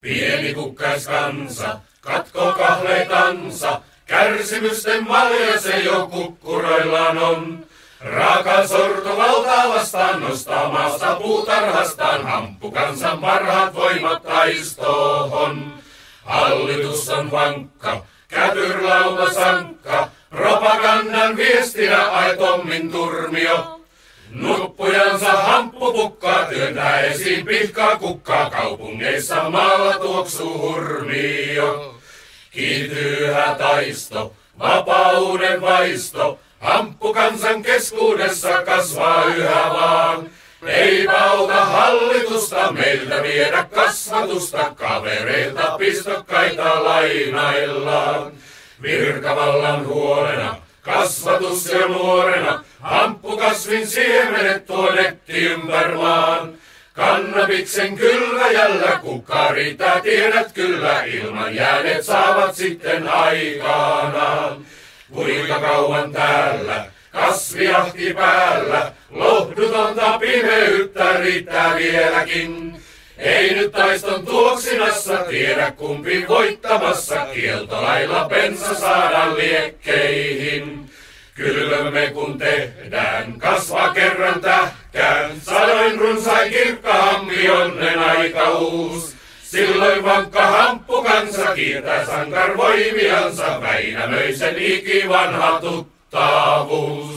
Pieni kukkaskansa, katkoo kahleitansa, kärsimysten malja se jo kukkuroillaan on. Raaka sorto valtaa vastaan nostaa maasta puutarhastaan, hamppukansan parhaat voimat taistoon. Hallitus on vankka, kätyrlauma sankka, propagandan viestinä aitommin turmio. Nuppujansa hamppupukkaa työntää esiin pihkaa kukkaa, kaupungeissa maalla tuoksuu hurmio. Kiityyhä taisto, vapauden vaisto, hamppukansan keskuudessa kasvaa yhä vaan. Ei auta hallitusta meiltä viedä kasvatusta, kavereilta pistokkaita lainaillaan. Virkavallan huolena, kasvatus ja nuorena, hamppukasvin siemenet tuonetti ympärmaan. Kannabiksen kylväjällä kukka riittää, tiedät kyllä, ilman jääneet saavat sitten aikanaan. Kuinka kauan täällä, kasviahti päällä, lohdutonta pimeyttä riittää vieläkin. Ei nyt taiston tuoksinassa tiedä kumpi voittamassa, kieltolailla bensa saadaan liekkeihin. Kylvämme kun tehdään, kasvaa kerran tähkään, sadoin runsain kirkkahampi onnen aikaus. Silloin vankka hamppukansa kiirtää sankarvoimiansa, Väinämöisen ikivanha tuttavuus.